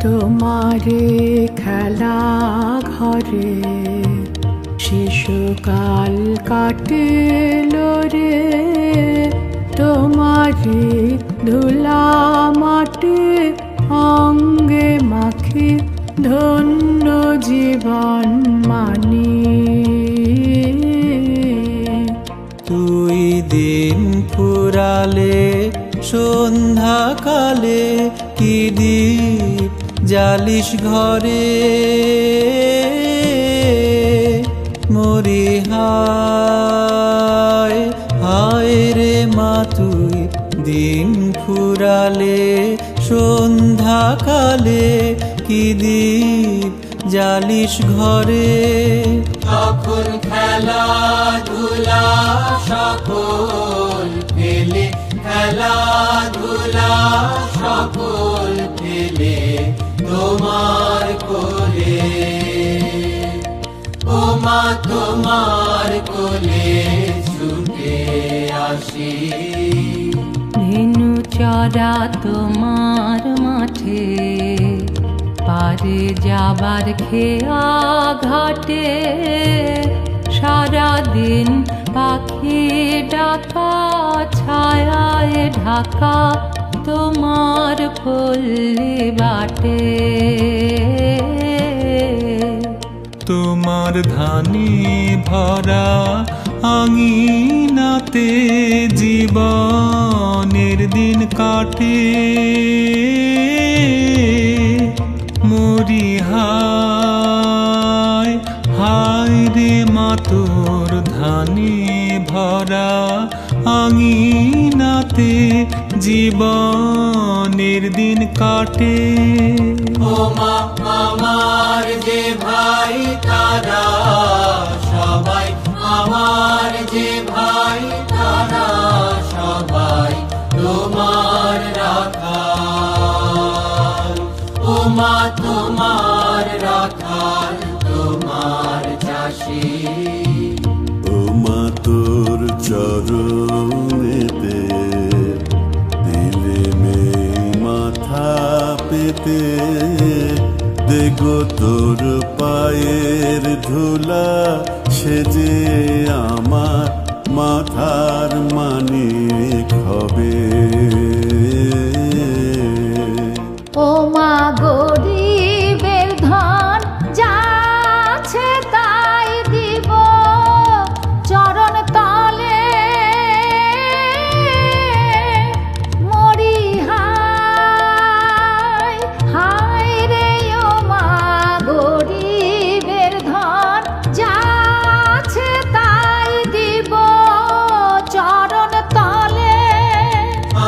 তোমারে খেলা ঘরে শিশুকাল কাটিল রে, তোমারে ধুলা মাটি অঙ্গে মাখি ধন্য জীবন মানি। তুই দিন ফুরালে সন্ধ্যাকালে কি দীপ জালিস ঘরে, মরি হায় হায় রে মা তুই দিন ফুরালে সন্ধ্যাকালে কি দীপ জালিস ঘরে। তখন খেলাধুলা সকল ফেলে, খেলাধুলা সকল ফেলে তোমার কোলে, ও মা তোমার কোলে ছুটে আসি। ধেনু চরা তোমার মাঠে, পারে যাবার খেয়া ঘাটে, সারাদিন পাখি ডাকা ছায়ায় ঢাকা তোমার পল্লী বাটে। তোমার ধানে ভরা আঙিনাতে জীবনের দিন কাটে, মরি হায় হায় রে মা তোর ধানে ভরা আঙিনাতে জীবনের দিন কাটে। ও মা আমার যে ভাই তারা সবাই, আমার যে ভাই তারা সবাই তোমার রাখাল, ও মা তোমার রাখাল তোমার চাষি। ও মা তোর চরণেতে দিলে মে মাথা পেতে, দেখো তোর পায়ের ধুলা সেজে আমার মাথার মানিক হবে। ও মা গরিবের ধন যা আছে তাই দিব চরণ তলে, মরি হায় হায় রে ও মা গরিবের ধন যা আছে তাই দিব চরণ তলে।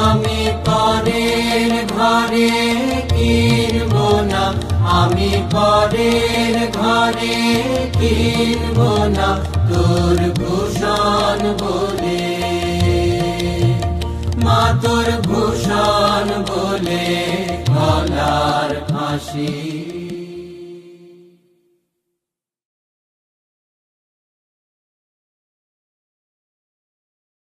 আমি পরের ঘরে কিনব না, আমি পরের ঘরে কিনব না তোর ভূষণ বলে, মা তোর ভূষণ বলে গলার ফাঁসি।